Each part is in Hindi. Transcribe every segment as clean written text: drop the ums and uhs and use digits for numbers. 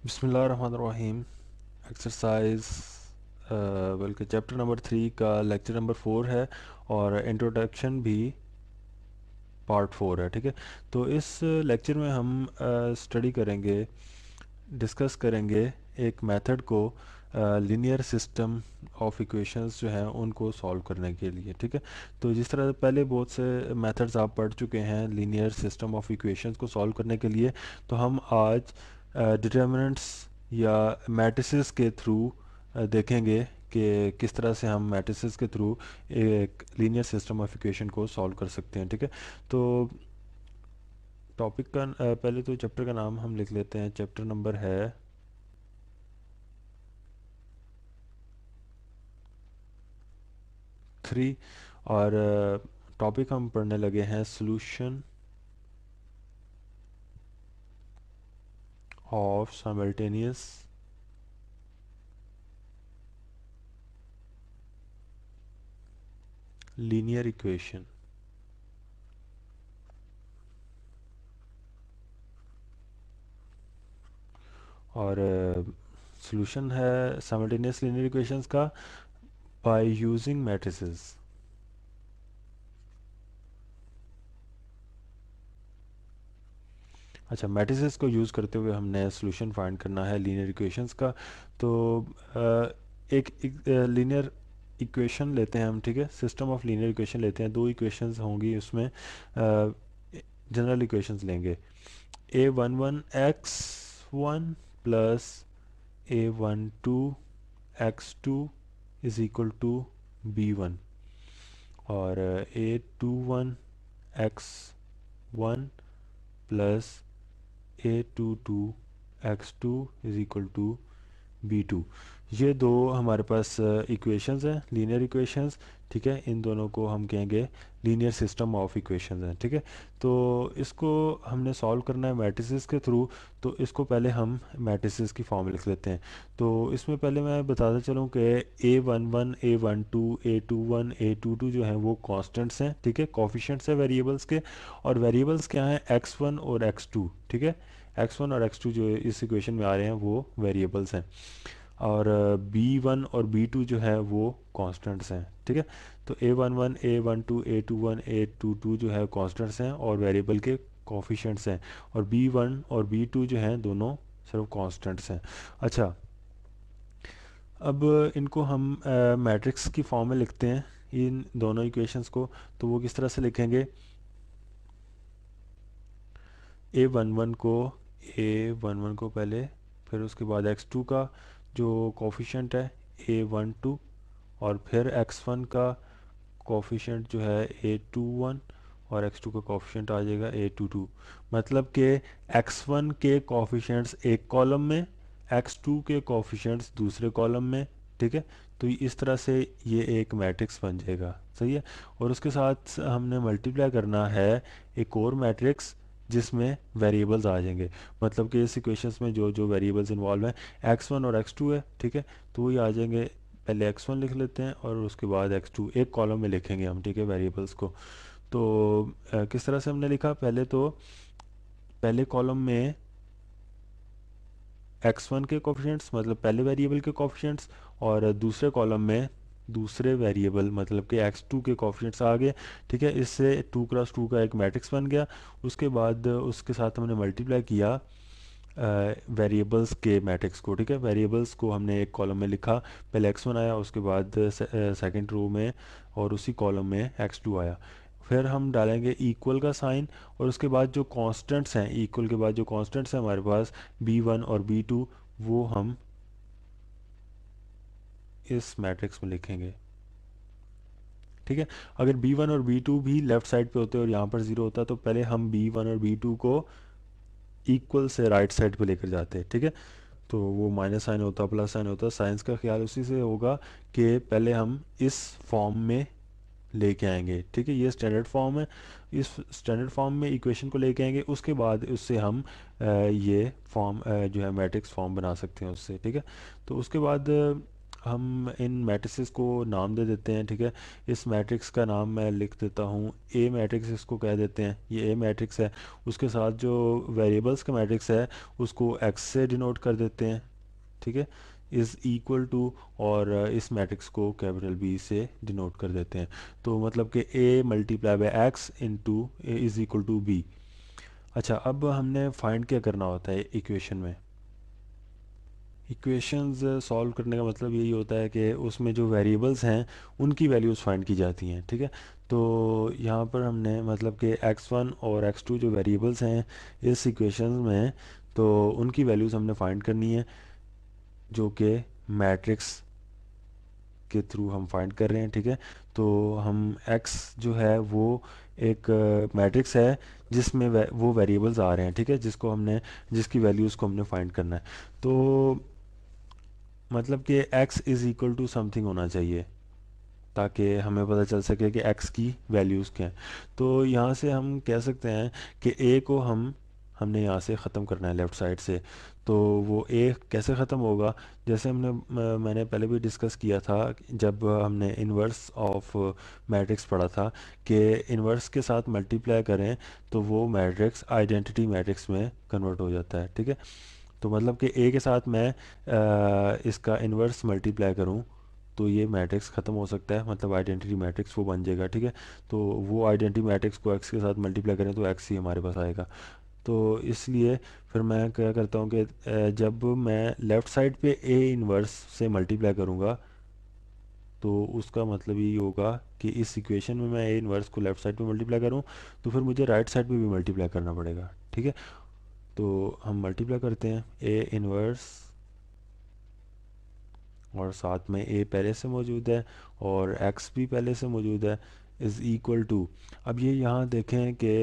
बिस्मिल्लाहिर्रहमानिर्रहीम। एक्सरसाइज बल्कि चैप्टर नंबर 3 का लेक्चर नंबर 4 है और इंट्रोडक्शन भी पार्ट 4 है। ठीक है, तो इस लेक्चर में हम स्टडी करेंगे, डिस्कस करेंगे एक मेथड को लीनियर सिस्टम ऑफ इक्वेशंस जो हैं उनको सॉल्व करने के लिए। ठीक है, तो जिस तरह पहले बहुत से मेथड्स आप पढ़ चुके हैं लीनियर सिस्टम ऑफ इक्वेशंस को सॉल्व करने के लिए, तो हम आज डिटर्मिनेंट्स या मैट्रिसेस के थ्रू देखेंगे कि किस तरह से हम मैट्रिसेस के थ्रू एक लीनियर सिस्टम ऑफ इक्वेशन को सॉल्व कर सकते हैं। ठीक है, तो टॉपिक का पहले तो चैप्टर का नाम हम लिख लेते हैं। चैप्टर नंबर है 3 और टॉपिक हम पढ़ने लगे हैं solution of simultaneous linear equation. और सॉल्यूशन है साइमल्टेनियस लीनियर इक्वेशंस का बाय यूजिंग मैट्रिसेस। अच्छा, मैट्रिसेस को यूज़ करते हुए हमने सॉल्यूशन फाइंड करना है लीनियर इक्वेशंस का। तो एक लीनियर इक्वेशन लेते हैं हम। ठीक है, सिस्टम ऑफ लीनियर इक्वेशन लेते हैं। दो इक्वेशंस होंगी उसमें, जनरल इक्वेशंस लेंगे। a11x1 plus a12x2 is equal to b1 और a21x1 plus a22x2 is equal to b2। ये दो हमारे पास इक्वेशंस हैं, लीनियर इक्वेशंस। ठीक है, इन दोनों को हम कहेंगे लीनियर सिस्टम ऑफ इक्वेशंस हैं। ठीक है, तो इसको हमने सॉल्व करना है मैट्रिसेस के थ्रू। तो इसको पहले हम मैट्रिसेस की फॉर्म में लिख लेते हैं। तो इसमें पहले मैं बताता चलूँ कि a11 a12 a21 a22 जो हैं वो कांस्टेंट्स हैं। ठीक है, कोफिशिएंट्स हैं वेरिएबल्स के, और वेरिएबल्स क्या हैं, x1 और x2। ठीक है, x1 और x2 जो इस इक्वेशन में आ रहे हैं वो वेरिएबल्स हैं, और b1 और b2 जो है वो कांस्टेंट्स हैं। ठीक है, तो a11 a12 a21 a22 जो है कांस्टेंट्स हैं और वेरिएबल के कोफिशिएंट्स हैं, और b1 और b2 जो हैं दोनों सिर्फ कांस्टेंट्स हैं। अच्छा, अब इनको हम मैट्रिक्स की फॉर्म में लिखते हैं, इन दोनों इक्वेशंस को। तो वो किस तरह से लिखेंगे, a11 को पहले, फिर उसके बाद x2 का जो कोफिशिएंट है a12, और फिर x1 का कोफिशिएंट जो है a21, और x2 का कोफिशिएंट आ जाएगा a22। मतलब कि x1 के कोफिशिएंट्स एक कॉलम में, x2 के कोफिशिएंट्स दूसरे कॉलम में। ठीक है, तो इस तरह से ये एक मैट्रिक्स बन जाएगा। सही है, और उसके साथ हमने मल्टीप्लाई करना है एक और मैट्रिक्स जिसमें वेरिएबल्स आ जाएंगे। मतलब कि इस इक्वेशंस में जो जो वेरिएबल्स इन्वॉल्व हैं x1 और x2 है। ठीक है, तो वही आ जाएंगे। पहले x1 लिख लेते हैं और उसके बाद x2 एक कॉलम में लिखेंगे हम। ठीक है, वेरिएबल्स को। तो किस तरह से हमने लिखा, पहले तो पहले कॉलम में x1 के कोफिशिएंट्स मतलब पहले वेरिएबल के कोफिशिएंट्स, और दूसरे कॉलम में दूसरे वेरिएबल मतलब कि x2 के कोफिशिएंट्स आ गए। ठीक है, इससे 2 क्रॉस 2 का एक मैट्रिक्स बन गया। उसके बाद उसके साथ हमने मल्टीप्लाई किया वेरिएबल्स के मैट्रिक्स को। ठीक है, वेरिएबल्स को हमने एक कॉलम में लिखा, पहले x1 आया, उसके बाद सेकंड रो में और उसी कॉलम में x2 आया। फिर हम डालेंगे इक्वल का साइन, और उसके बाद जो कांस्टेंट्स हैं, इक्वल के बाद जो कांस्टेंट्स हैं हमारे पास b1 और b2, वो हम इस मैट्रिक्स में लिखेंगे। ठीक है, अगर b1 और b2 भी लेफ्ट साइड पे होते और यहाँ पर ज़ीरो होता, तो पहले हम b1 और b2 को इक्वल से राइट साइड पे लेकर जाते। ठीक है, तो वो माइनस साइन होता, प्लस साइन होता। साइंस का ख्याल उसी से होगा कि पहले हम इस फॉर्म में लेके आएंगे। ठीक है, ये स्टैंडर्ड फॉर्म है, इस स्टैंडर्ड फॉर्म में इक्वेशन को लेके आएंगे। उसके बाद उससे हम ये फॉर्म जो है मैट्रिक्स फॉर्म बना सकते हैं उससे। ठीक है, तो उसके बाद हम इन मैट्रिसेस को नाम दे देते हैं, ठीक है। इस मैट्रिक्स का नाम मैं लिख देता हूँ ए मैट्रिक्स, इसको कह देते हैं, ये ए मैट्रिक्स है। उसके साथ जो वेरिएबल्स का मैट्रिक्स है उसको एक्स से डिनोट कर देते हैं, ठीक है, इज़ इक्वल टू, और इस मैट्रिक्स को कैपिटल बी से डिनोट कर देते हैं। तो मतलब कि A multiply by X into A is equal to B. अच्छा, अब हमने फाइंड क्या करना होता है इक्वेशन में। इक्वेशंस सॉल्व करने का मतलब यही होता है कि उसमें जो वेरिएबल्स हैं उनकी वैल्यूज़ फाइंड की जाती हैं, ठीक है। तो यहाँ पर हमने मतलब कि x1 और x2 जो वेरिएबल्स हैं इस इक्वेशन में, तो उनकी वैल्यूज़ हमने फाइंड करनी है, जो कि मैट्रिक्स के थ्रू हम फाइंड कर रहे हैं, ठीक है। तो हम x जो है वो एक मैट्रिक्स है जिसमें वो वेरिएबल्स आ रहे हैं, ठीक है, जिसकी वैल्यूज़ को हमने फाइंड करना है। तो मतलब कि x is equal to something होना चाहिए ताकि हमें पता चल सके कि x की वैल्यूज़ क्या हैं। तो यहाँ से हम कह सकते हैं कि a को हमने यहाँ से ख़त्म करना है लेफ़्ट साइड से। तो वो a कैसे ख़त्म होगा, जैसे मैंने पहले भी डिस्कस किया था जब हमने इन्वर्स ऑफ मैट्रिक्स पढ़ा था कि इन्वर्स के साथ मल्टीप्लाई करें तो वो मैट्रिक्स आइडेंटिटी मैट्रिक्स में कन्वर्ट हो जाता है, ठीक है। तो मतलब कि ए के साथ मैं इसका इन्वर्स मल्टीप्लाई करूं तो ये मैट्रिक्स ख़त्म हो सकता है, मतलब आइडेंटिटी मैट्रिक्स वो बन जाएगा, ठीक है। तो वो आइडेंटिटी मैट्रिक्स को एक्स के साथ मल्टीप्लाई करें तो एक्स ही हमारे पास आएगा। तो इसलिए फिर मैं क्या करता हूँ कि जब मैं लेफ़्ट साइड पे ए इन्वर्स से मल्टीप्लाई करूँगा तो उसका मतलब यही होगा कि इस इक्वेशन में मैं ए इन्वर्स को लेफ़्ट साइड पे मल्टीप्लाई करूँ तो फिर मुझे राइट साइड पे भी मल्टीप्लाई करना पड़ेगा, ठीक है। तो हम मल्टीप्लाई करते हैं ए इन्वर्स, और साथ में ए पहले से मौजूद है और एक्स भी पहले से मौजूद है, इज़ इक्वल टू। अब ये यहाँ देखें कि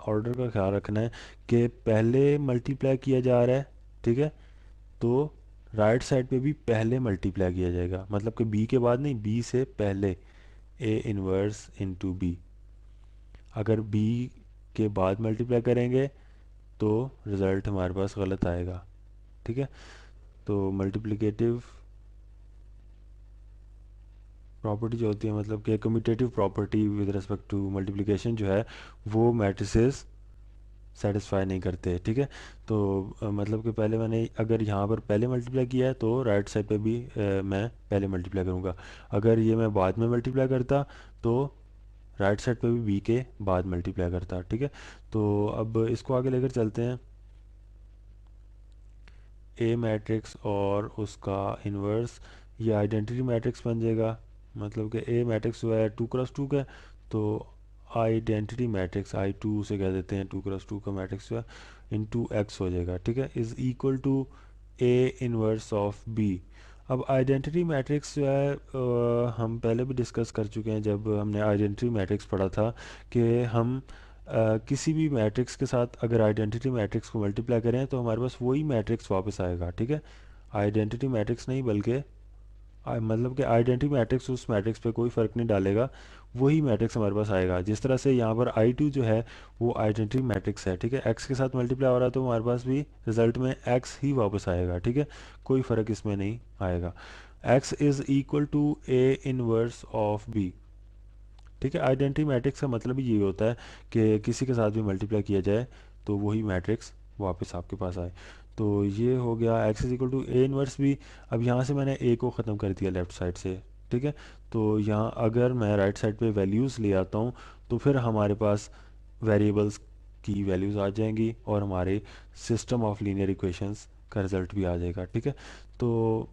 ऑर्डर का ख्याल रखना है कि पहले मल्टीप्लाई किया जा रहा है, ठीक है। तो राइट साइड पे भी पहले मल्टीप्लाई किया जाएगा, मतलब कि बी के बाद नहीं, बी से पहले ए इन्वर्स इनटू बी। अगर बी के बाद मल्टीप्लाई करेंगे तो रिज़ल्ट हमारे पास गलत आएगा, ठीक है। तो मल्टीप्लिकेटिव प्रॉपर्टी जो होती है, मतलब कि commutative property with respect to multiplication जो है वो मैट्रिसेस सेटिस्फाई नहीं करते, ठीक है। तो मतलब कि पहले मैंने अगर यहाँ पर पहले मल्टीप्लाई किया है तो राइट साइड पे भी मैं पहले मल्टीप्लाई करूँगा। अगर ये मैं बाद में मल्टीप्लाई करता तो राइट साइड पे भी बी के बाद मल्टीप्लाई करता, ठीक है। तो अब इसको आगे लेकर चलते हैं। ए मैट्रिक्स और उसका इन्वर्स ये आइडेंटिटी मैट्रिक्स बन जाएगा, मतलब कि ए मैट्रिक्स जो है 2x2 का है, तो आइडेंटिटी मैट्रिक्स आई टू से कह देते हैं, 2x2 का मैट्रिक्स जो है इंटू एक्स हो जाएगा, ठीक है, is equal to A inverse of B. अब आइडेंटिटी मैट्रिक्स जो है हम पहले भी डिस्कस कर चुके हैं जब हमने आइडेंटिटी मैट्रिक्स पढ़ा था कि हम किसी भी मैट्रिक्स के साथ अगर आइडेंटिटी मैट्रिक्स को मल्टीप्लाई करें तो हमारे पास वही मैट्रिक्स वापस आएगा, ठीक है। आइडेंटिटी मैट्रिक्स नहीं बल्कि मतलब कि आइडेंटिटी मैट्रिक्स उस मैट्रिक्स पे कोई फ़र्क नहीं डालेगा, वही मैट्रिक्स हमारे पास आएगा। जिस तरह से यहाँ पर आई टू जो है वो आइडेंटिटी मैट्रिक्स है, ठीक है, एक्स के साथ मल्टीप्लाई हो रहा है तो हमारे पास भी रिजल्ट में एक्स ही वापस आएगा, ठीक है, कोई फ़र्क इसमें नहीं आएगा। X is equal to A inverse of B, ठीक है। आइडेंटिटी मैट्रिक्स का मतलब ही यही होता है कि किसी के साथ भी मल्टीप्लाई किया जाए तो वही मैट्रिक्स वापस आपके पास आए। तो ये हो गया X is equal to A inverse भी। अब यहाँ से मैंने ए को ख़त्म कर दिया लेफ़्ट साइड से, ठीक है। तो यहाँ अगर मैं राइट साइड पे वैल्यूज़ ले आता हूँ तो फिर हमारे पास वेरिएबल्स की वैल्यूज़ आ जाएंगी और हमारे सिस्टम ऑफ लीनियर इक्वेशंस का रिज़ल्ट भी आ जाएगा, ठीक है। तो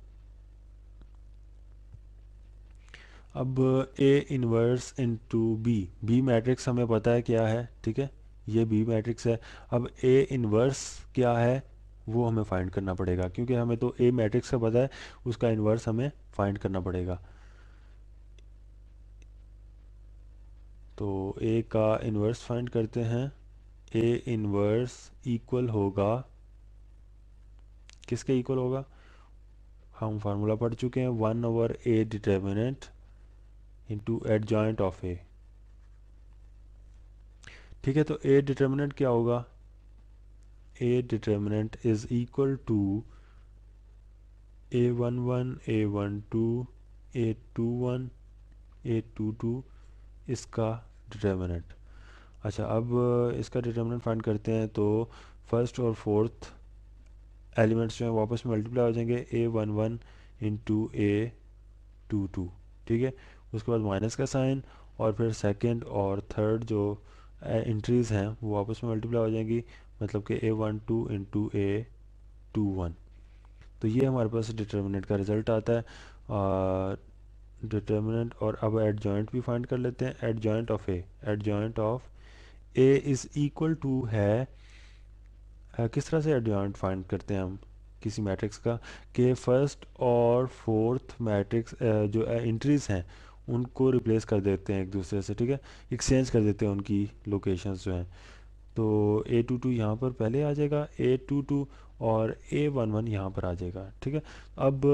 अब A inverse into B, B matrix हमें पता है क्या है, ठीक है, ये बी मैट्रिक्स है। अब ए इन्वर्स क्या है वो हमें फाइंड करना पड़ेगा, क्योंकि हमें तो ए मैट्रिक्स का पता है, उसका इन्वर्स हमें फाइंड करना पड़ेगा। तो ए का इन्वर्स फाइंड करते हैं। ए इन्वर्स इक्वल होगा, किसके इक्वल होगा, हम फार्मूला पढ़ चुके हैं, 1/a determinant into adjoint of A, ठीक है। तो ए डिटर्मिनेंट क्या होगा, A determinant is equal to A11 A12 A21 A22 इसका डिटर्मिनेंट। अच्छा, अब इसका डिटर्मिनेंट फाइंड करते हैं। तो फर्स्ट और फोर्थ एलिमेंट्स जो हैं वापस में मल्टीप्लाई हो जाएंगे, A11 इंटू A22, ठीक है। उसके बाद माइनस का साइन, और फिर सेकंड और थर्ड जो एंट्रीज़ हैं वो आपस में मल्टीप्लाई हो जाएंगी, मतलब कि A12 इंटू A21। तो ये हमारे पास डिटर्मिनेंट का रिजल्ट आता है, डिटर्मिनेंट। और अब एडजॉइंट भी फाइंड कर लेते हैं। Adjoint of A is equal to है, किस तरह से एडजॉइंट फाइंड करते हैं हम किसी मैट्रिक्स का, कि फर्स्ट और फोर्थ मैट्रिक्स जो एंट्रीज हैं उनको रिप्लेस कर देते हैं एक दूसरे से, ठीक है, एक्सचेंज कर देते हैं उनकी लोकेशंस जो हैं। तो A22 यहाँ पर पहले आ जाएगा, A22, और A11 यहाँ पर आ जाएगा, ठीक है। अब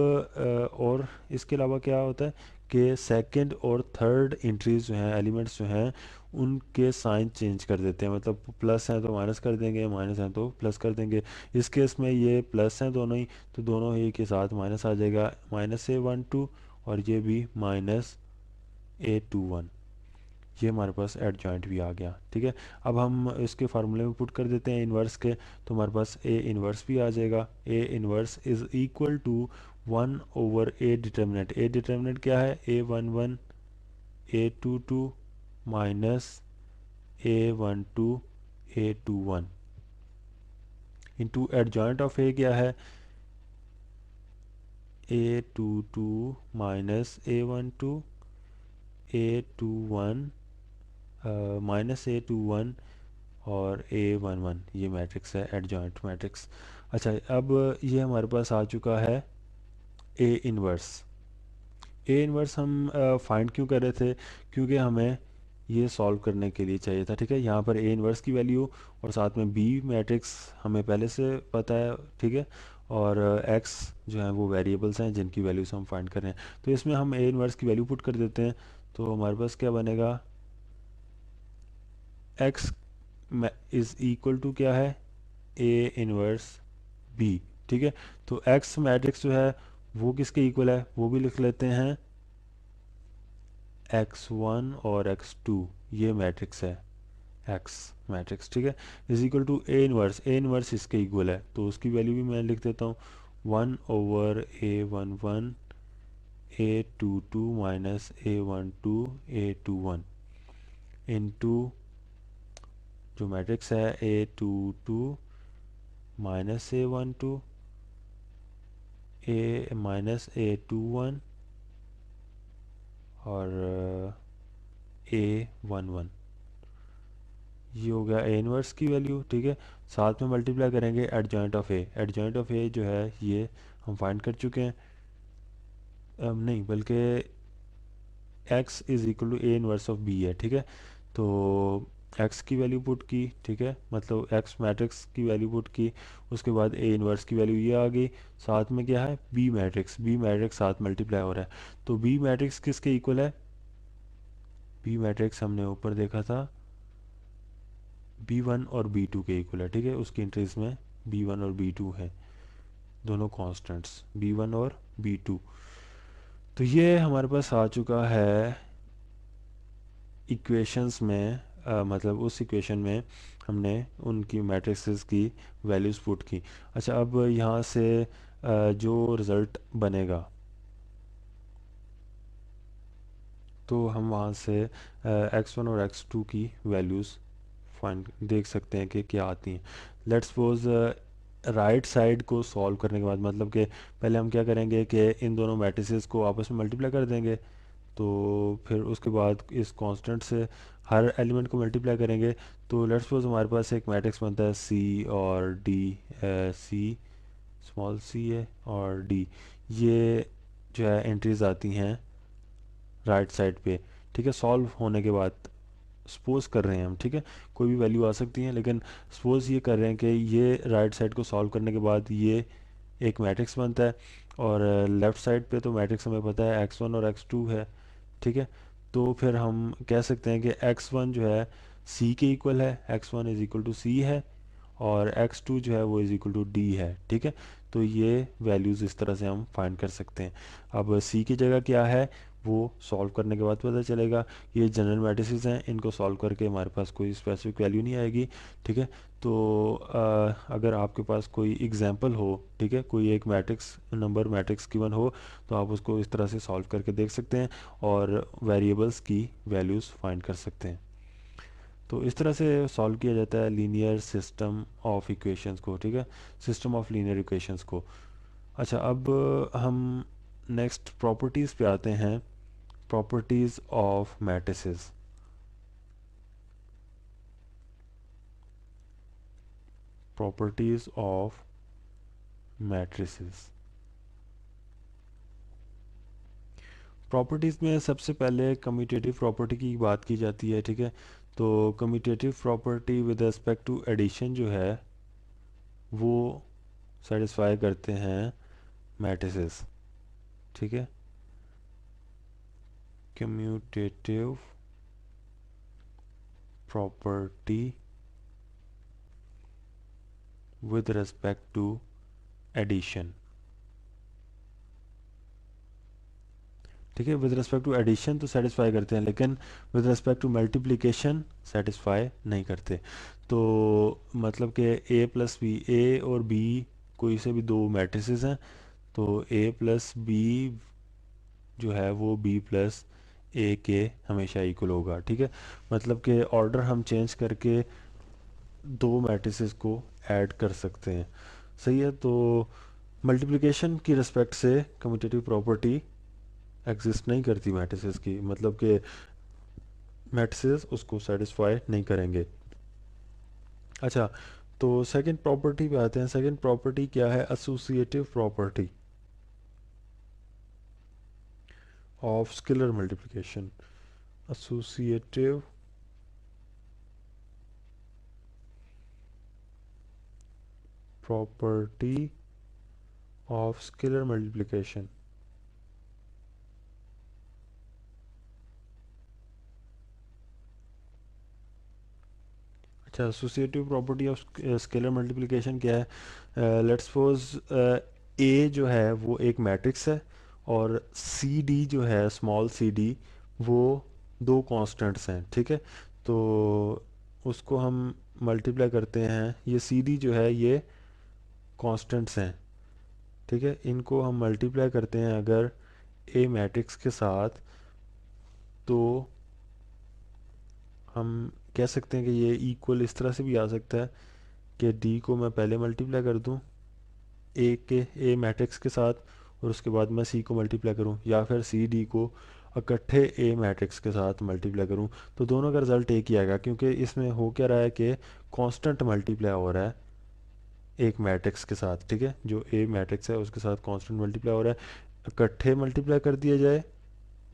और इसके अलावा क्या होता है कि सेकंड और थर्ड एंट्रीज जो हैं, एलिमेंट्स जो हैं, उनके साइन चेंज कर देते हैं, मतलब प्लस हैं तो माइनस कर देंगे, माइनस हैं तो प्लस कर देंगे। इस केस में ये प्लस हैं दोनों ही, तो दोनों ही के साथ माइनस आ जाएगा, -A12, और ये भी -A21। ये हमारे पास एडजॉइंट भी आ गया, ठीक है। अब हम इसके फार्मूले में पुट कर देते हैं इन्वर्स के, तो हमारे पास ए इन्वर्स भी आ जाएगा। A inverse is equal to 1 over A determinant क्या है, A11 A22 minus A12 A21 into adjoint of A क्या है, A22 minus A12 A21 -A21 और A11। ये मैट्रिक्स है, एडजॉइंट मैट्रिक्स। अच्छा, अब ये हमारे पास आ चुका है ए इन्वर्स। ए इन्वर्स हम फाइंड क्यों कर रहे थे, क्योंकि हमें ये सॉल्व करने के लिए चाहिए था, ठीक है। यहाँ पर ए इन्वर्स की वैल्यू और साथ में बी मैट्रिक्स हमें पहले से पता है, ठीक है। और एक्स जो है वो वेरिएबल्स हैं जिनकी वैल्यूज हम फाइंड कर रहे हैं, तो इसमें हम ए इन्वर्स की वैल्यू पुट कर देते हैं। तो हमारे पास क्या बनेगा, एक्स इज़ इक्वल टू क्या है, ए इनवर्स बी, ठीक है। तो एक्स मैट्रिक्स जो है वो किसके इक्वल है, वो भी लिख लेते हैं, x1 और x2, ये मैट्रिक्स है एक्स मैट्रिक्स, ठीक है। Is equal to A inverse इसके इक्वल है, तो उसकी वैल्यू भी मैं लिख देता हूँ, 1/A11 A22 minus A12 A21 into जो मैट्रिक्स है A22 माइनस A12 A-A21 और A11। ये हो गया ए इनवर्स की वैल्यू, ठीक है। साथ में मल्टीप्लाई करेंगे adjoint of A. Adjoint of A जो है ये हम फाइंड कर चुके हैं, नहीं बल्कि X is equal to A inverse of B है, ठीक है। तो एक्स की वैल्यू पुट की, ठीक है, मतलब एक्स मैट्रिक्स की वैल्यू पुट की, उसके बाद ए इनवर्स की वैल्यू ये आ गई। साथ में क्या है, बी मैट्रिक्स साथ मल्टीप्लाई हो रहा है। तो बी मैट्रिक्स किसके इक्वल है, बी मैट्रिक्स हमने ऊपर देखा था B1 और B2 के इक्वल है, ठीक है। उसकी इंट्रीज में B1 और B2 है, दोनों कांस्टेंट्स B1 और B2। तो ये हमारे पास आ चुका है इक्वेशंस में, मतलब उस इक्वेशन में हमने उनकी मैट्रिक्सेस की वैल्यूज़ पुट की। अच्छा, अब यहाँ से जो रिज़ल्ट बनेगा, तो हम वहाँ से x1 और x2 की वैल्यूज़ फाइंड देख सकते हैं कि क्या आती हैं। लेट्स सपोज राइट साइड को सॉल्व करने के बाद, मतलब कि पहले हम क्या करेंगे कि इन दोनों मैट्रिसेस को आपस में मल्टीप्लाई कर देंगे, तो फिर उसके बाद इस कांस्टेंट से हर एलिमेंट को मल्टीप्लाई करेंगे। तो लेट्स सपोज हमारे पास एक मैट्रिक्स बनता है सी और डी, सी स्मॉल सी है और डी, ये जो है एंट्रीज आती हैं राइट साइड पे, ठीक है। सॉल्व होने के बाद सपोज कर रहे हैं हम, ठीक है, कोई भी वैल्यू आ सकती है, लेकिन सपोज ये कर रहे हैं कि ये राइट साइड को सॉल्व करने के बाद ये एक मैट्रिक्स बनता है, और लेफ़्ट साइड पे तो मैट्रिक्स हमें पता है x1 और x2 है, ठीक है। तो फिर हम कह सकते हैं कि x1 जो है c के इक्वल है, x1 इज इक्वल टू सी है, और x2 जो है वो इज इक्वल टू डी है, ठीक है। तो ये वैल्यूज़ इस तरह से हम फाइंड कर सकते हैं। अब सी की जगह क्या है वो सॉल्व करने के बाद पता चलेगा। ये जनरल मैट्रिसेस हैं, इनको सॉल्व करके हमारे पास कोई स्पेसिफिक वैल्यू नहीं आएगी, ठीक है। तो अगर आपके पास कोई एग्जांपल हो, ठीक है, कोई एक मैट्रिक्स नंबर मैट्रिक्स गिवन हो, तो आप उसको इस तरह से सॉल्व करके देख सकते हैं और वेरिएबल्स की वैल्यूज़ फाइंड कर सकते हैं। तो इस तरह से सॉल्व किया जाता है लीनियर सिस्टम ऑफ इक्वेशंस को, ठीक है, सिस्टम ऑफ लीनियर इक्वेशंस को। अच्छा, अब हम नेक्स्ट प्रॉपर्टीज़ पे आते हैं, properties of matrices. Properties of matrices. Properties में सबसे पहले कम्यूटेटिव प्रॉपर्टी की बात की जाती है, ठीक है। तो commutative property with respect to addition जो है वो सेटिस्फाई करते हैं मैट्रिसेस, ठीक है। Commutative property with respect to addition, ठीक है। विद रिस्पेक्ट टू एडिशन तो सेटिस्फाई करते हैं, लेकिन with respect to multiplication satisfy नहीं करते। तो मतलब कि ए प्लस बी, ए और बी कोई से भी दो मैट्रिसेस हैं, तो ए प्लस बी जो है वो बी प्लस ए के हमेशा इक्वल होगा, ठीक है। मतलब कि ऑर्डर हम चेंज करके दो मैट्रिसेस को ऐड कर सकते हैं, सही है। तो मल्टीप्लिकेशन की रिस्पेक्ट से कम्यूटेटिव प्रॉपर्टी एग्जिस्ट नहीं करती मैट्रिसेस की, मतलब कि मैट्रिसेस उसको सेटिस्फाई नहीं करेंगे। अच्छा, तो सेकंड प्रॉपर्टी पे आते हैं। सेकंड प्रॉपर्टी क्या है? Associative property of scalar multiplication. Associative property of scalar multiplication. अच्छा, associative property of scalar multiplication क्या है? लेट्स सपोज ए जो है वो एक मैट्रिक्स है और सी डी जो है, स्मॉल सी डी, वो दो कांस्टेंट्स हैं, ठीक है। तो उसको हम मल्टीप्लाई करते हैं, ये सी डी जो है ये कांस्टेंट्स हैं, ठीक है। इनको हम मल्टीप्लाई करते हैं अगर ए मैट्रिक्स के साथ, तो हम कह सकते हैं कि ये इक्वल इस तरह से भी आ सकता है कि डी को मैं पहले मल्टीप्लाई कर दूं ए मैट्रिक्स के साथ और उसके बाद मैं सी को मल्टीप्लाई करूं, या फिर सी डी को इकट्ठे ए मैट्रिक्स के साथ मल्टीप्लाई करूं, तो दोनों का रिजल्ट एक ही आएगा, क्योंकि इसमें हो क्या रहा है कि कांस्टेंट मल्टीप्लाई हो रहा है एक मैट्रिक्स के साथ, ठीक है। जो ए मैट्रिक्स है उसके साथ कांस्टेंट मल्टीप्लाई हो रहा है। इकट्ठे मल्टीप्लाई कर दिया जाए,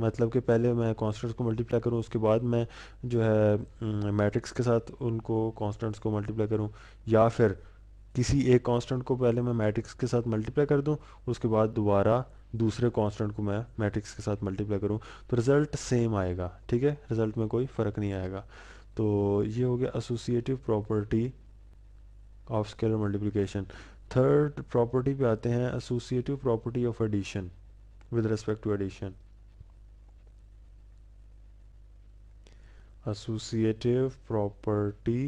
मतलब कि पहले मैं कॉन्स्टेंट्स को मल्टीप्लाई करूं, उसके बाद मैं जो है मैट्रिक्स के साथ उनको कॉन्स्टेंट्स को मल्टीप्लाई करूं, या फिर किसी एक कांस्टेंट को पहले मैं मैट्रिक्स के साथ मल्टीप्लाई कर दूं, उसके बाद दोबारा दूसरे कांस्टेंट को मैं मैट्रिक्स के साथ मल्टीप्लाई करूं, तो रिज़ल्ट सेम आएगा, ठीक है। रिज़ल्ट में कोई फ़र्क नहीं आएगा। तो ये हो गया associative property of scalar multiplication. Third property पे आते हैं, associative property of addition with respect to addition. associative property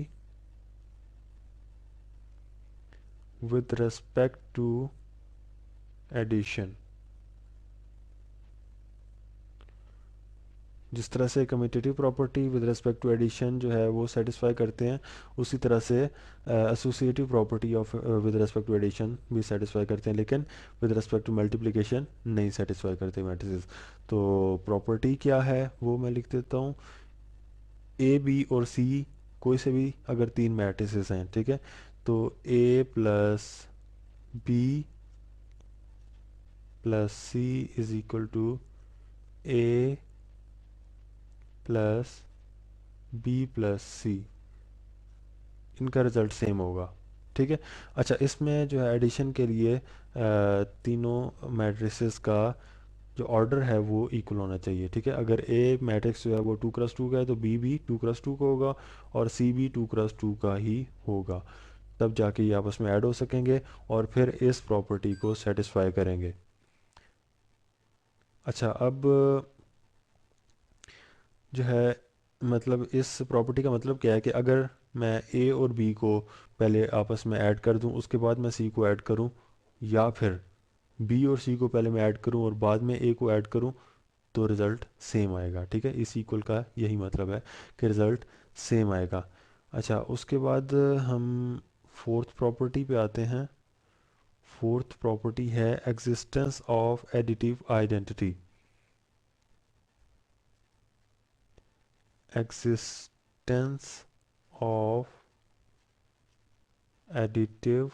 with respect to addition। जिस तरह से commutative property with respect to addition जो है वो सेटिस्फाई करते हैं, उसी तरह से associative property of with respect to addition भी सेटिस्फाई करते हैं, लेकिन विद रिस्पेक्ट टू मल्टीप्लिकेशन नहीं सेटिस्फाई करते मैट्रिसेस। तो प्रॉपर्टी क्या है वो मैं लिख देता हूँ। ए बी और सी कोई से भी अगर तीन मैट्रिसेस हैं, ठीक है, तो A plus B plus C is equal to A plus B plus C, इनका रिजल्ट सेम होगा, ठीक है। अच्छा, इसमें जो है एडिशन के लिए तीनों मैट्रिसेस का जो ऑर्डर है वो इक्वल होना चाहिए, ठीक है। अगर ए मैट्रिक्स जो है वो 2x2 का है, तो बी भी 2x2 का होगा और सी भी 2x2 का ही होगा। तब जाके ये आपस में ऐड हो सकेंगे और फिर इस प्रॉपर्टी को सेटिस्फाई करेंगे। अच्छा, अब जो है मतलब इस प्रॉपर्टी का मतलब क्या है कि अगर मैं ए और बी को पहले आपस में ऐड कर दूं, उसके बाद मैं सी को ऐड करूं, या फिर बी और सी को पहले मैं ऐड करूं और बाद में ए को ऐड करूं, तो रिज़ल्ट सेम आएगा। ठीक है, इस इक्वल का यही मतलब है कि रिज़ल्ट सेम आएगा। अच्छा, उसके बाद हम फोर्थ प्रॉपर्टी पे आते हैं। फोर्थ प्रॉपर्टी है existence of additive identity. Existence of additive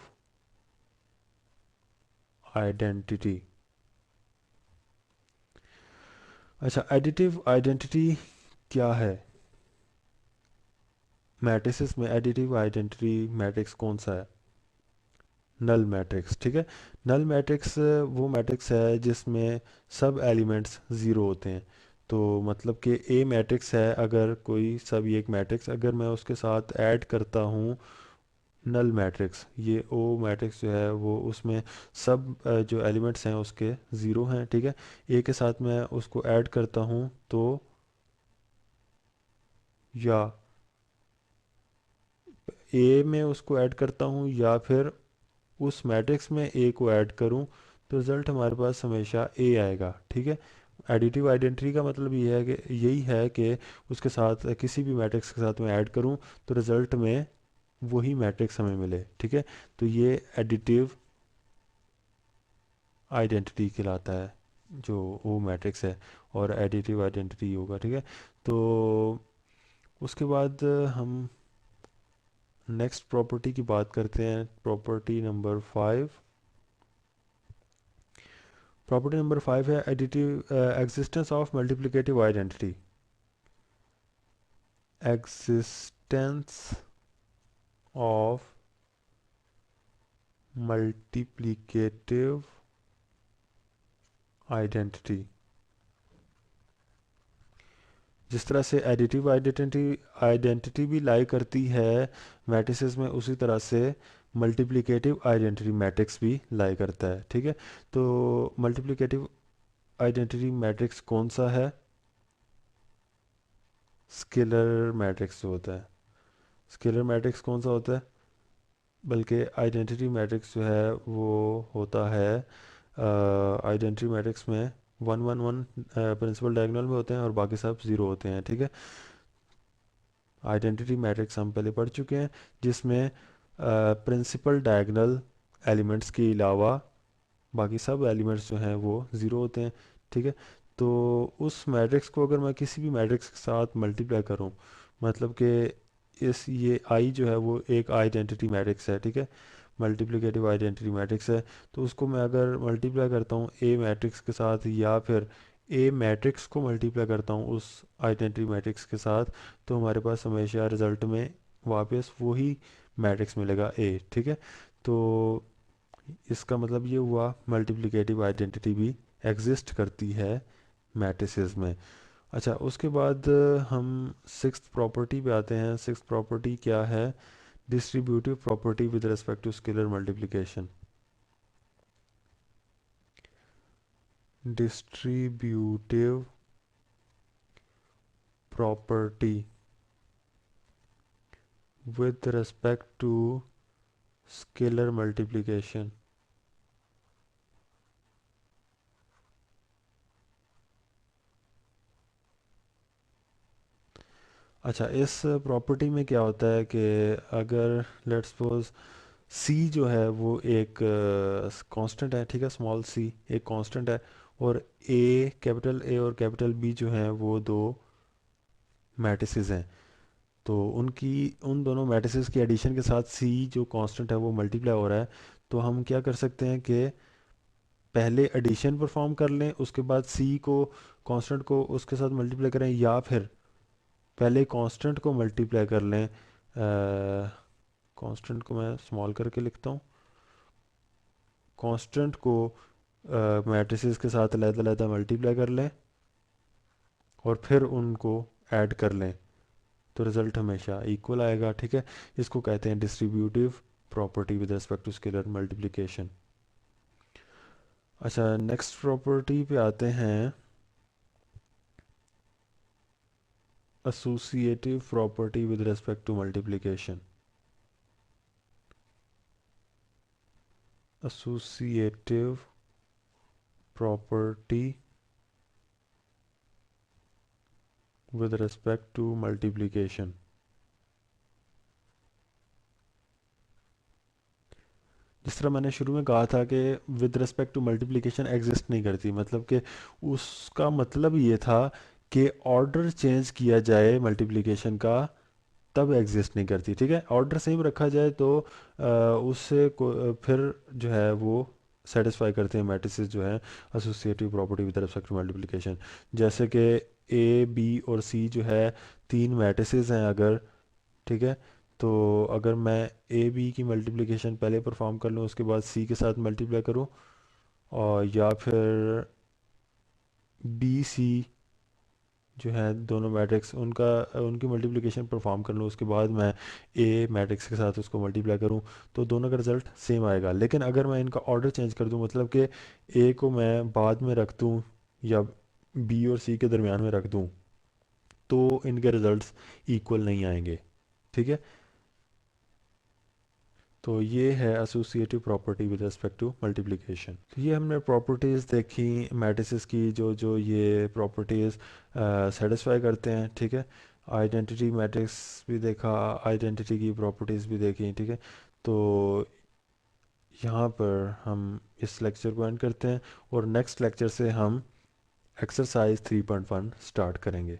identity. अच्छा, एडिटिव आइडेंटिटी क्या है? मैट्रिसेस में एडिटिव आइडेंटिटी मैट्रिक्स कौन सा है? Null matrix. ठीक है, नल मैट्रिक्स वो मैट्रिक्स है जिसमें सब एलिमेंट्स ज़ीरो होते हैं। तो मतलब कि ए मैट्रिक्स है, अगर कोई सभी एक मैट्रिक्स अगर मैं उसके साथ ऐड करता हूँ नल मैट्रिक्स, ये ओ मैट्रिक्स जो है वो उसमें सब जो एलिमेंट्स हैं उसके ज़ीरो हैं। ठीक है, ए के साथ मैं उसको ऐड करता हूँ तो, या ए में उसको ऐड करता हूँ या फिर उस मैट्रिक्स में ए को ऐड करूं, तो रिज़ल्ट हमारे पास हमेशा ए आएगा। ठीक है, एडिटिव आइडेंटिटी का मतलब ये है कि यही है कि उसके साथ किसी भी मैट्रिक्स के साथ मैं ऐड करूं तो रिज़ल्ट में वही मैट्रिक्स हमें मिले। ठीक है, तो ये एडिटिव आइडेंटिटी कहलाता है, जो वो मैट्रिक्स है और एडिटिव आइडेंटिटी होगा। ठीक है, तो उसके बाद हम नेक्स्ट प्रॉपर्टी की बात करते हैं, प्रॉपर्टी नंबर 5। प्रॉपर्टी नंबर 5 है additive existence of multiplicative identity. Existence of multiplicative identity. जिस तरह से एडिटिव आइडेंटिटी आइडेंटिटी भी लाई करती है मैट्रिसेस में, उसी तरह से मल्टीप्लिकेटिव आइडेंटिटी मैट्रिक्स भी लाई करता है। ठीक है, तो मल्टीप्लिकेटिव आइडेंटिटी मैट्रिक्स कौन सा है? स्केलर मैट्रिक्स जो होता है। स्केलर मैट्रिक्स कौन सा होता है? बल्कि आइडेंटिटी मैट्रिक्स जो है वो होता है, आइडेंटिटी मैट्रिक्स में 1 1 1 प्रिंसिपल डायगोनल में होते हैं और बाकी सब ज़ीरो होते हैं। ठीक है, आइडेंटिटी मैट्रिक्स हम पहले पढ़ चुके हैं, जिसमें प्रिंसिपल डायगोनल एलिमेंट्स के अलावा बाकी सब एलिमेंट्स जो हैं वो ज़ीरो होते हैं। ठीक है, तो उस मैट्रिक्स को अगर मैं किसी भी मैट्रिक्स के साथ मल्टीप्लाई करूं, मतलब कि इस ये आई जो है वो एक आइडेंटिटी मैट्रिक्स है। ठीक है, मल्टीप्लिकेटिव आइडेंटिटी मैट्रिक्स है, तो उसको मैं अगर मल्टीप्लाई करता हूँ ए मैट्रिक्स के साथ, या फिर ए मैट्रिक्स को मल्टीप्लाई करता हूँ उस आइडेंटिटी मैट्रिक्स के साथ, तो हमारे पास हमेशा रिजल्ट में वापस वही मैट्रिक्स मिलेगा ए। ठीक है, तो इसका मतलब ये हुआ मल्टीप्लिकेटिव आइडेंटिटी भी एग्जिस्ट करती है मैट्रिसेस में। अच्छा, उसके बाद हम सिक्स्थ प्रॉपर्टी पे आते हैं। सिक्स्थ प्रॉपर्टी क्या है? Distributive property with respect to scalar multiplication. Distributive property with respect to scalar multiplication. अच्छा, इस प्रॉपर्टी में क्या होता है कि अगर लेट्स सपोज सी जो है वो एक कांस्टेंट है। ठीक है, स्मॉल सी एक कांस्टेंट है, और ए कैपिटल ए और कैपिटल बी जो हैं वो दो मैट्रिसेस हैं। तो उनकी उन दोनों मैट्रिसेस की एडिशन के साथ सी जो कांस्टेंट है वो मल्टीप्लाई हो रहा है। तो हम क्या कर सकते हैं कि पहले एडिशन परफॉर्म कर लें, उसके बाद सी को कांस्टेंट को उसके साथ मल्टीप्लाई करें, या फिर पहले कांस्टेंट को मल्टीप्लाई कर लें। कांस्टेंट को मैं स्मॉल करके लिखता हूँ। कांस्टेंट को मैट्रिसेस के साथ अलग-अलग मल्टीप्लाई कर लें और फिर उनको ऐड कर लें, तो रिज़ल्ट हमेशा इक्वल आएगा। ठीक है, इसको कहते हैं distributive property with respect to scalar multiplication. अच्छा, नेक्स्ट प्रॉपर्टी पे आते हैं, associative property with respect to multiplication. Associative property with respect to multiplication. जिस तरह मैंने शुरू में कहा था कि with respect to multiplication exist नहीं करती, मतलब कि उसका मतलब ये था कि ऑर्डर चेंज किया जाए मल्टीप्लिकेशन का तब एग्जिस्ट नहीं करती। ठीक है, ऑर्डर सेम रखा जाए तो उससे फिर जो है वो सेटिस्फाई करते हैं मैट्रिसेस जो है associative property with respect to multiplication. जैसे कि ए बी और सी जो है तीन मैट्रिसेस हैं अगर, ठीक है, तो अगर मैं ए बी की मल्टीप्लिकेशन पहले परफॉर्म कर लूँ उसके बाद सी के साथ मल्टीप्लाई करूँ, और या फिर बी सी जो है दोनों मैट्रिक्स उनका उनकी मल्टीप्लिकेशन परफॉर्म कर लूँ उसके बाद मैं ए मैट्रिक्स के साथ उसको मल्टीप्लाई करूँ, तो दोनों का रिजल्ट सेम आएगा। लेकिन अगर मैं इनका ऑर्डर चेंज कर दूँ, मतलब कि ए को मैं बाद में रख दूँ या बी और सी के दरमियान में रख दूँ, तो इनके रिजल्ट्स इक्वल नहीं आएंगे। ठीक है, तो ये है associative property with respect to multiplication. तो ये हमने प्रॉपर्टीज़ देखी मैट्रिसेस की, जो जो ये प्रॉपर्टीज़ सेटिस्फाई करते हैं। ठीक है, आइडेंटिटी मैट्रिक्स भी देखा, आइडेंटिटी की प्रॉपर्टीज़ भी देखी। ठीक है, तो यहाँ पर हम इस लेक्चर को एंड करते हैं और नेक्स्ट लेक्चर से हम एक्सरसाइज 3.1 स्टार्ट करेंगे।